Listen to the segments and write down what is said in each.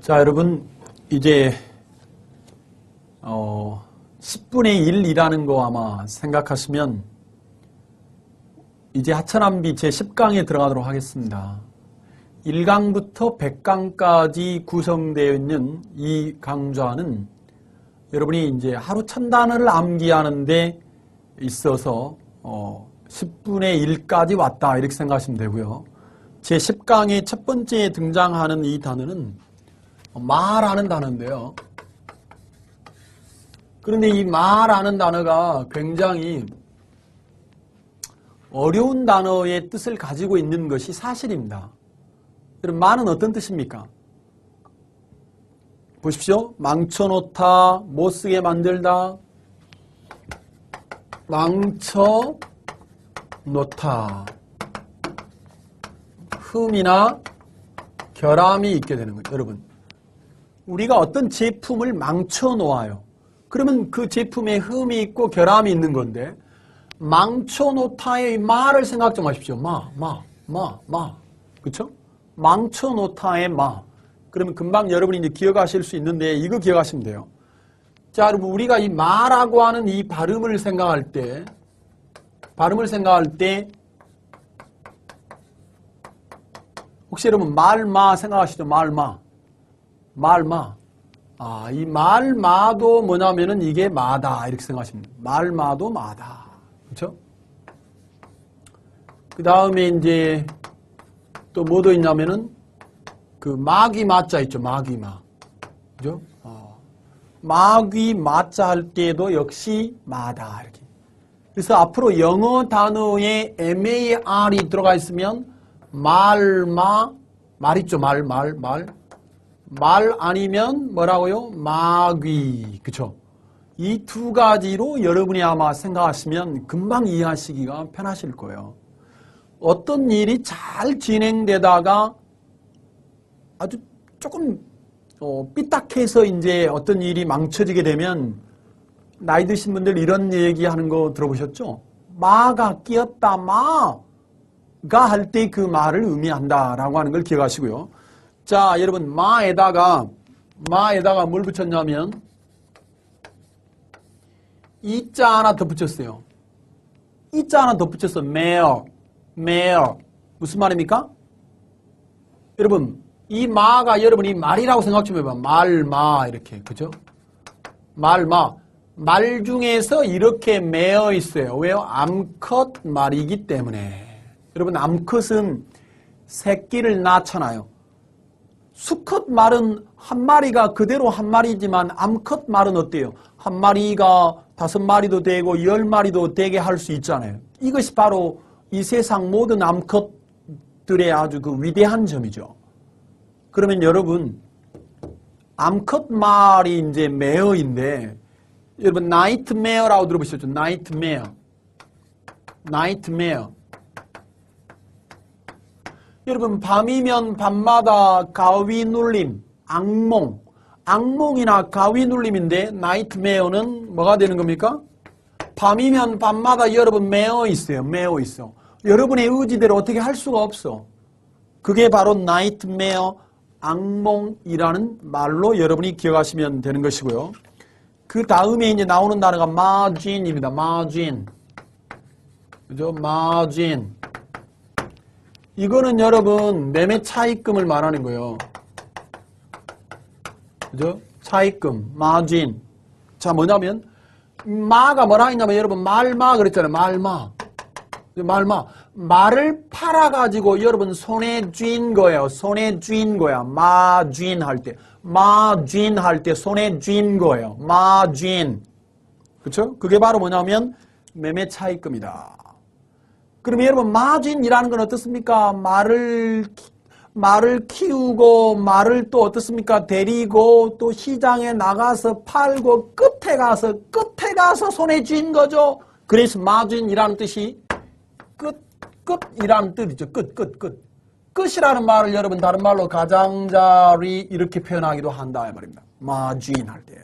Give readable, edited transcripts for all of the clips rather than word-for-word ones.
자, 여러분, 이제 10분의 1이라는 거 아마 생각하시면 이제 하천암비 제10강에 들어가도록 하겠습니다. 1강부터 100강까지 구성되어 있는 이 강좌는 여러분이 이제 하루 1000단어를 암기하는 데 있어서 10분의 1까지 왔다 이렇게 생각하시면 되고요. 제10강의 첫 번째에 등장하는 이 단어는 말하는 단어인데요. 그런데 이 말하는 단어가 굉장히 어려운 단어의 뜻을 가지고 있는 것이 사실입니다. 여러분, 말은 어떤 뜻입니까? 보십시오. 망쳐놓다, 못쓰게 만들다, 망쳐놓다. 흠이나 결함이 있게 되는 거예요. 여러분, 우리가 어떤 제품을 망쳐놓아요. 그러면 그 제품에 흠이 있고 결함이 있는 건데, 망쳐놓다의 마를 생각 좀 하십시오. 마. 그쵸? 망쳐놓다의 마. 그러면 금방 여러분이 이제 기억하실 수 있는데, 이거 기억하시면 돼요. 자, 여러분, 우리가 이 마라고 하는 이 발음을 생각할 때, 혹시 여러분, 말마 생각하시죠? 말마. 아, 이 말마도 뭐냐면은 이게 마다. 이렇게 생각하시면 돼요. 말마도 마다. 그렇죠? 그 다음에 이제 또 뭐도 있냐면은 그 마귀 마자 있죠. 마귀 마. 그죠? 마귀 마자 할 때도 역시 마다. 이렇게. 그래서 앞으로 영어 단어에 mar이 들어가 있으면 말마, 말 있죠. 말 아니면 뭐라고요? 마귀. 그쵸? 이 두 가지로 여러분이 아마 생각하시면 금방 이해하시기가 편하실 거예요. 어떤 일이 잘 진행되다가 아주 조금 삐딱해서 이제 어떤 일이 망쳐지게 되면 나이 드신 분들 이런 얘기하는 거 들어보셨죠? 마가 끼었다, 마가 할 때 그 말을 의미한다라고 하는 걸 기억하시고요. 자, 여러분, 마에다가 뭘 붙였냐면 이자 하나 더 붙였어요. 이자 하나 더 붙였어. mare. 무슨 말입니까? 여러분, 이 마가 여러분이 말이라고 생각 좀 해봐. 말마 이렇게. 그죠? 말마. 말 중에서 이렇게 매어 있어요. 왜요? 암컷 말이기 때문에. 여러분, 암컷은 새끼를 낳잖아요. 수컷 말은 한 마리가 그대로 한 마리지만 암컷 말은 어때요? 한 마리가 5마리도 되고 10마리도 되게 할 수 있잖아요. 이것이 바로 이 세상 모든 암컷들의 아주 그 위대한 점이죠. 그러면 여러분, 암컷 말이 이제 메어인데, 여러분, 나이트메어라고 들어보셨죠? 나이트메어. 여러분, 밤이면 밤마다 가위 눌림, 악몽이나 가위 눌림인데 나이트메어는 뭐가 되는 겁니까? 밤이면 밤마다 여러분 매어 있어. 여러분의 의지대로 어떻게 할 수가 없어. 그게 바로 나이트메어, 악몽이라는 말로 여러분이 기억하시면 되는 것이고요. 그 다음에 이제 나오는 단어가 margin입니다. margin. 그죠? margin. 이거는 여러분 매매 차익금을 말하는 거예요. 그죠? 차익금, margin. 자, 뭐냐면 마가 뭐라 했냐면 여러분 말마 그랬잖아요. 말마. 말을 팔아가지고 여러분 손에 쥔 거예요. 마쥔 할 때 손에 쥔 거예요. 마쥔. 그렇죠? 그게 바로 뭐냐면 매매 차익금이다. 그러면 여러분 마진이라는 건 어떻습니까? 말을 키우고 말을 또 어떻습니까? 데리고 또 시장에 나가서 팔고 끝에 가서 손에 쥔 거죠. 그래서 마진이라는 뜻이 끝이라는 뜻이죠. 끝. 끝이라는 말을 여러분 다른 말로 가장자리 이렇게 표현하기도 한다 이 말입니다. 마진 할 때.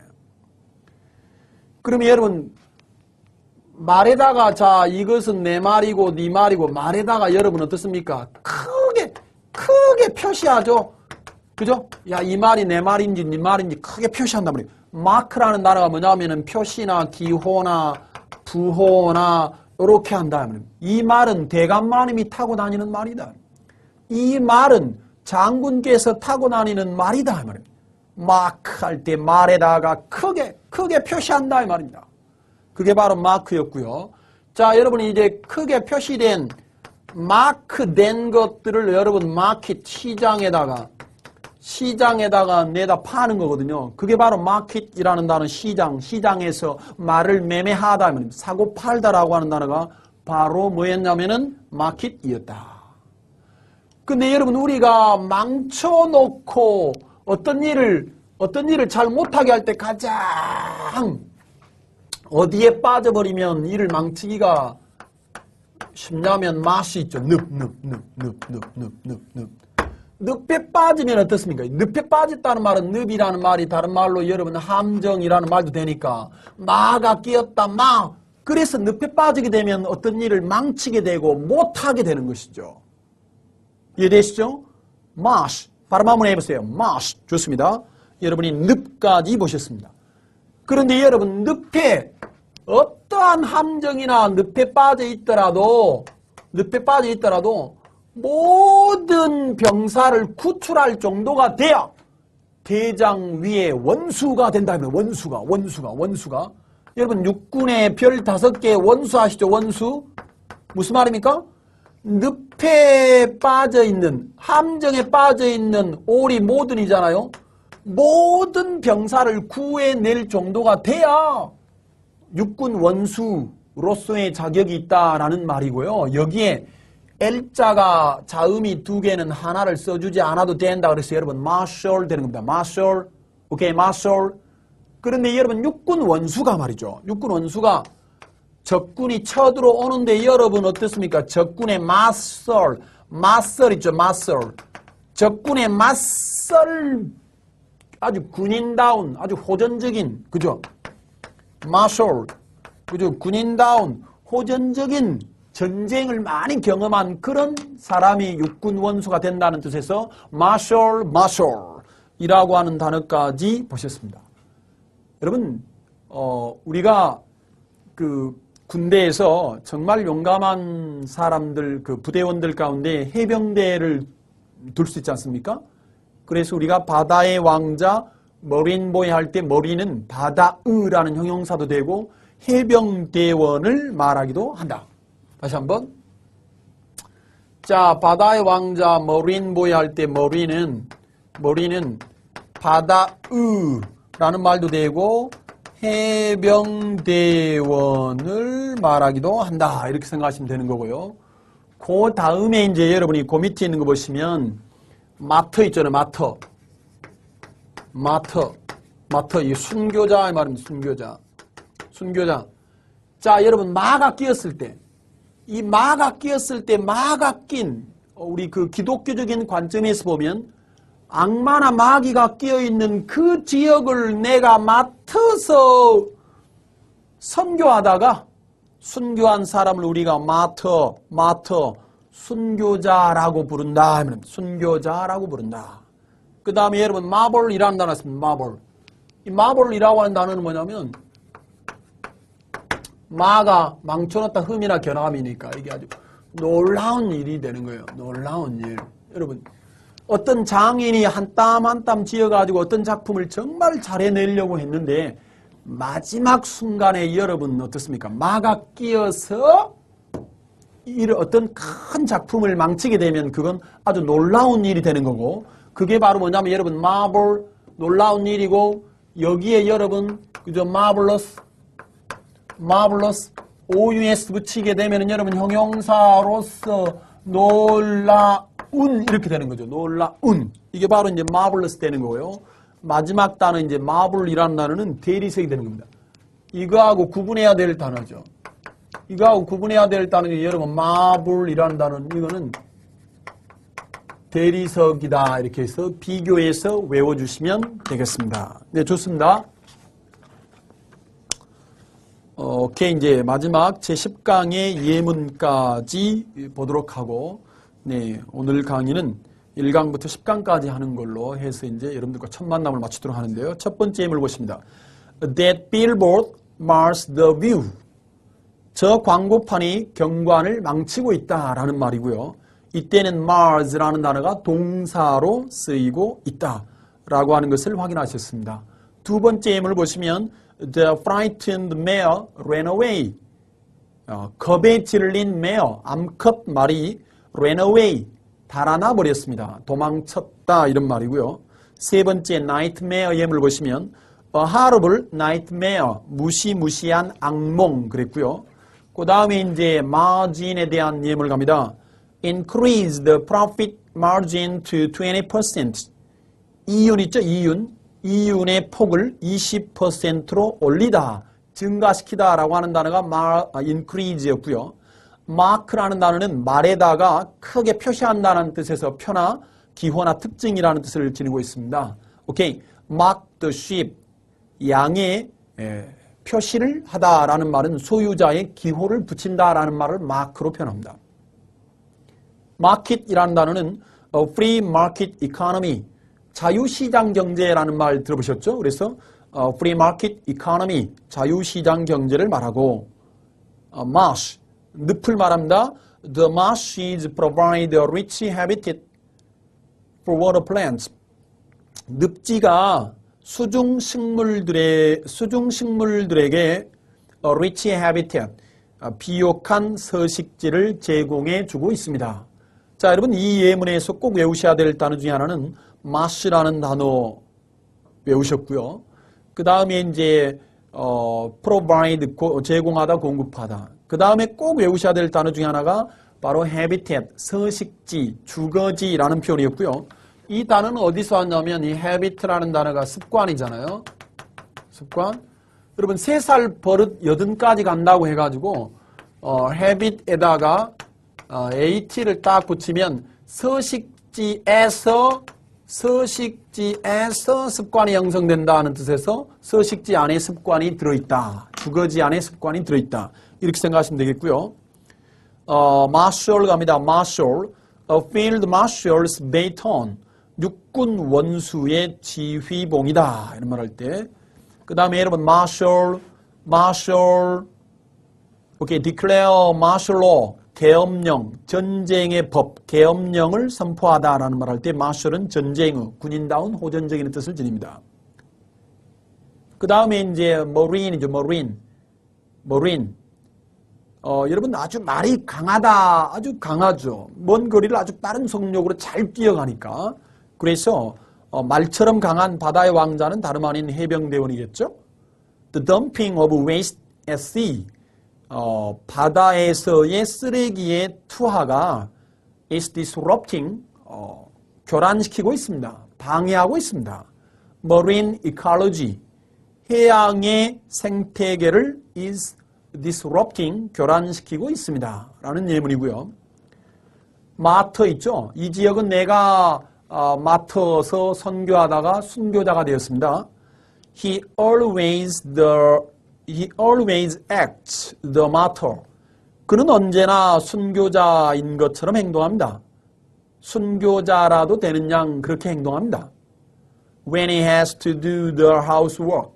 그러면 여러분 말에다가 자 이것은 내 말이고 네 말이고 말에다가 여러분 어떻습니까? 크게 표시하죠. 그죠? 야, 이 말이 내 말인지 네 말인지 크게 표시한단 말이에요. 마크라는 단어가 뭐냐면은 표시나 기호나 부호나 이렇게 한다. 이 말은 대감마님이 타고 다니는 말이다. 이 말은 장군께서 타고 다니는 말이다. 마크 할 때 말에다가 크게 표시한다. 이 말입니다. 그게 바로 마크였고요. 자, 여러분이 이제 크게 표시된 마크된 것들을 여러분 마켓 시장에다가 내다 파는 거거든요. 그게 바로 마켓이라는 단어 시장에서 말을 매매하다. 사고 팔다라고 하는 단어가 바로 뭐였냐면은 마켓이었다. 근데 여러분 우리가 망쳐놓고 어떤 일을 잘 못하게 할 때 가장 어디에 빠져버리면 일을 망치기가 쉽냐면 맛이 있죠. 늪에 빠지면 어떻습니까? 늪에 빠졌다는 말은 늪이라는 말이 다른 말로 여러분 함정이라는 말도 되니까 마가 끼었다 그래서 늪에 빠지게 되면 어떤 일을 망치게 되고 못하게 되는 것이죠. 이해되시죠? 마시 발음 한번 해보세요. 마시 좋습니다. 여러분이 늪까지 보셨습니다. 그런데 여러분 늪에 어떠한 함정이나 늪에 빠져 있더라도 모든 병사를 구출할 정도가 돼야 대장 위에 원수가 된다면 원수가 여러분 육군의 별 5개 원수 아시죠? 원수 무슨 말입니까? 늪에 빠져있는 함정에 빠져있는 오리 모든이잖아요. 모든 병사를 구해낼 정도가 돼야 육군 원수로서의 자격이 있다라는 말이고요. 여기에 L자가 자음이 2개는 하나를 써주지 않아도 된다. 그래서 여러분 마셜 되는 겁니다. 마셜. 오케이, 마셜. 그런데 여러분 육군 원수가 말이죠. 육군 원수가 적군이 쳐들어오는데 여러분 어떻습니까? 적군의 맞설 있죠. 맞설. 적군의 맞설 아주 군인다운 아주 호전적인 그죠? 마셜 그죠? 군인다운 호전적인 전쟁을 많이 경험한 그런 사람이 육군 원수가 된다는 뜻에서 마셜이라고 하는 단어까지 보셨습니다. 여러분 우리가 그 군대에서 정말 용감한 사람들 그 부대원들 가운데 해병대를 둘 수 있지 않습니까? 그래서 우리가 바다의 왕자 머린보이 할 때 머리는 바다의라는 형용사도 되고 해병대원을 말하기도 한다. 다시 한번. 자, 바다의 왕자 머린보이 할 때 머리는 바다의라는 말도 되고 해병대원을 말하기도 한다. 이렇게 생각하시면 되는 거고요. 그 다음에 이제 여러분이 그 밑에 있는 거 보시면 마터 있잖아요. 마터. 이 순교자의 말입니다. 순교자. 자, 여러분 마가 끼었을 때 이 마가 끼었을 때 마가 낀 우리 그 기독교적인 관점에서 보면 악마나 마귀가 끼어있는 그 지역을 내가 맡아서 선교하다가 순교한 사람을 우리가 마터 순교자라고 부른다. 순교자라고 부른다. 그 다음에 여러분 마블이라는 단어가 있습니다. 마블. 이 마블이라고 하는 단어는 뭐냐면 마가 망쳐놓다 흠이나 견함이니까 이게 아주 놀라운 일이 되는 거예요. 놀라운 일. 여러분 어떤 장인이 한 땀 한 땀 지어가지고 어떤 작품을 정말 잘 해내려고 했는데 마지막 순간에 여러분 어떻습니까? 마가 끼어서 어떤 큰 작품을 망치게 되면 그건 아주 놀라운 일이 되는 거고 그게 바로 뭐냐면 여러분 마블 놀라운 일이고 여기에 여러분 그죠? 마블러스 OUS 붙이게 되면은 여러분 형용사로서 놀라운 이렇게 되는 거죠. 놀라운. 이게 바로 이제 마블러스 되는 거고요. 마지막 단어 이제 마블이라는 단어는 대리석이 되는 겁니다. 이거하고 구분해야 될 단어죠. 이거하고 구분해야 될 단어는 여러분 마블이라는 단어는 이거는 대리석이다. 이렇게 해서 비교해서 외워주시면 되겠습니다. 네, 좋습니다. 오케이, 이제 마지막 제10강의 예문까지 보도록 하고, 네, 오늘 강의는 1강부터 10강까지 하는 걸로 해서 이제 여러분들과 첫 만남을 마치도록 하는데요. 첫 번째 예문을 보십니다. That billboard mars the view. 저 광고판이 경관을 망치고 있다라는 말이고요. 이때는 mars라는 단어가 동사로 쓰이고 있다라고 하는 것을 확인하셨습니다. 두 번째 예문을 보시면 The frightened mare ran away. 겁에 질린 mare, 암컷 말이 ran away, 달아나 버렸습니다. 도망쳤다 이런 말이고요. 세 번째 nightmare 예문을 보시면 A horrible nightmare, 무시무시한 악몽 그랬고요. 그 다음에 이제 margin에 대한 예문을 갑니다. Increase the profit margin to 20%. 이윤 있죠? 이윤의 폭을 20%로 올리다, 증가시키다 라고 하는 단어가 increase였고요. mark라는 단어는 말에다가 크게 표시한다는 뜻에서 표나 기호나 특징이라는 뜻을 지니고 있습니다. 오케이, mark the sheep, 양의 표시를 하다라는 말은 소유자의 기호를 붙인다라는 말을 mark로 표현합니다. market이라는 단어는 free market economy, 자유시장 경제라는 말 들어보셨죠? 그래서 free market economy, 자유시장 경제를 말하고 marsh, 늪을 말합니다. The marshes provide a rich habitat for water plants. 늪지가 수중식물들에게 rich habitat, 비옥한 서식지를 제공해 주고 있습니다. 자, 여러분 이 예문에서 꼭 외우셔야 될 단어 중에 하나는 marsh라는 단어 외우셨고요. 그 다음에 이제 provide, 제공하다, 공급하다. 그 다음에 꼭 외우셔야 될 단어 중에 하나가 바로 habitat, 서식지, 주거지라는 표현이었고요. 이 단어는 어디서 왔냐면 이 habit라는 단어가 습관이잖아요. 습관. 여러분 3살 버릇 80까지 간다고 해가지고 habit에다가 at를 딱 붙이면 서식지에서 습관이 형성된다는 뜻에서 서식지 안에 습관이 들어있다. 주거지 안에 습관이 들어있다. 이렇게 생각하시면 되겠고요. marshal 갑니다. marshal, a field marshal's baton, 육군 원수의 지휘봉이다. 이런 말 할 때. 그 다음에 여러분 marshal, 오케이, declare martial law, 계엄령, 전쟁의 법, 계엄령을 선포하다라는 말 할 때 marshal은 전쟁의, 군인다운 호전적인 뜻을 지닙니다. 그 다음에 이제 marine이죠, marine. 여러분 아주 말이 강하다, 아주 강하죠. 먼 거리를 아주 빠른 속력으로 잘 뛰어가니까. 그래서 말처럼 강한 바다의 왕자는 다름 아닌 해병대원이겠죠. The dumping of waste at sea. 바다에서의 쓰레기의 투하가 is disrupting, 교란시키고 있습니다. 방해하고 있습니다. Marine ecology, 해양의 생태계를 is disrupting, 교란시키고 있습니다. 라는 예문이고요. 마터 있죠? 이 지역은 내가 맡아서 선교하다가 순교자가 되었습니다. He always acts the martyr. 그는 언제나 순교자인 것처럼 행동합니다. 순교자라도 되는 양 그렇게 행동합니다. When he has to do the housework.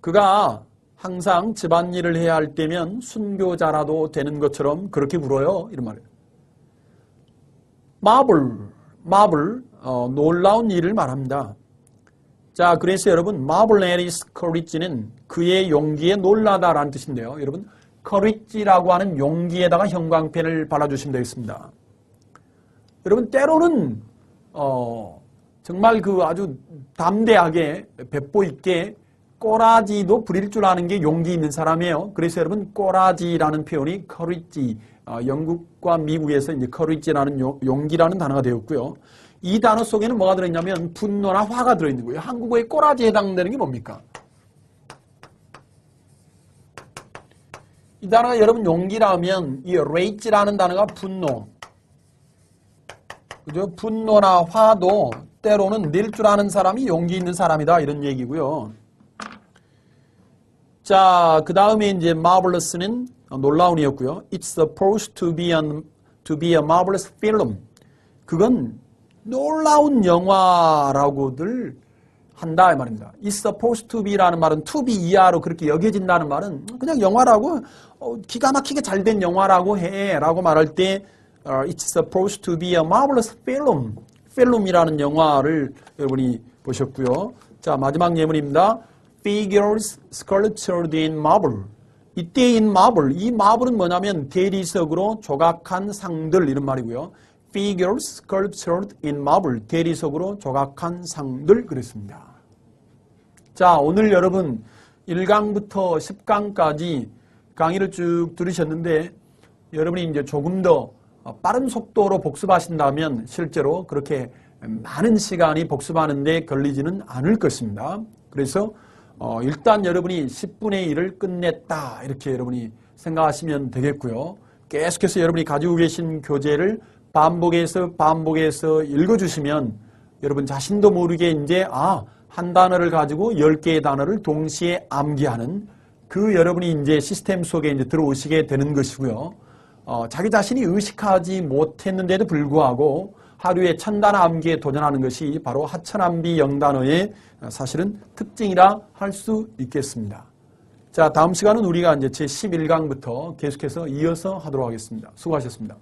그가 항상 집안일을 해야 할 때면 순교자라도 되는 것처럼 그렇게 굴어요. 이런 말이에요. marvel, 놀라운 일을 말합니다. 자, 그래서 여러분 marvel at his courage는 그의 용기에 놀라다라는 뜻인데요. 여러분 courage라고 하는 용기에다가 형광펜을 발라주시면 되겠습니다. 여러분 때로는 정말 그 아주 담대하게 배포 있게 꼬라지도 부릴 줄 아는 게 용기 있는 사람이에요. 그래서 여러분 꼬라지라는 표현이 courage, 영국과 미국에서 이제 courage라는 용기라는 단어가 되었고요. 이 단어 속에는 뭐가 들어있냐면 분노나 화가 들어있는 거예요. 한국어의 꼬라지에 해당되는 게 뭡니까? 이 단어가 여러분 용기라면 이 rage라는 단어가 분노, 그죠? 분노나 화도 때로는 낼 줄 아는 사람이 용기 있는 사람이다 이런 얘기고요. 자, 그 다음에 이제 marvelous는 놀라운이었고요. It's supposed to be a marvelous film. 그건 놀라운 영화라고들 한다 이 말입니다. It's supposed to be라는 말은 to be 이하로 그렇게 여겨진다는 말은 그냥 영화라고 기가 막히게 잘된 영화라고 해라고 말할 때 It's supposed to be a marvelous film. 필름이라는 영화를 여러분이 보셨고요. 자, 마지막 예문입니다. Figures sculptured in marble. 이때 in marble, 이 marble은 뭐냐면 대리석으로 조각한 상들 이런 말이고요. Figures sculptured in marble. 대리석으로 조각한 상들 그랬습니다. 자, 오늘 여러분 1강부터 10강까지 강의를 쭉 들으셨는데 여러분이 이제 조금 더 빠른 속도로 복습하신다면 실제로 그렇게 많은 시간이 복습하는데 걸리지는 않을 것입니다. 그래서 일단 여러분이 10분의 1을 끝냈다 이렇게 여러분이 생각하시면 되겠고요. 계속해서 여러분이 가지고 계신 교재를 반복해서 읽어주시면 여러분 자신도 모르게 이제 한 단어를 가지고 10개의 단어를 동시에 암기하는 그 여러분이 이제 시스템 속에 이제 들어오시게 되는 것이고요. 자기 자신이 의식하지 못했는데도 불구하고 하루에 1000단어 암기에 도전하는 것이 바로 하천암비 0단어의 사실은 특징이라 할 수 있겠습니다. 자, 다음 시간은 우리가 이제 제11강부터 계속해서 이어서 하도록 하겠습니다. 수고하셨습니다.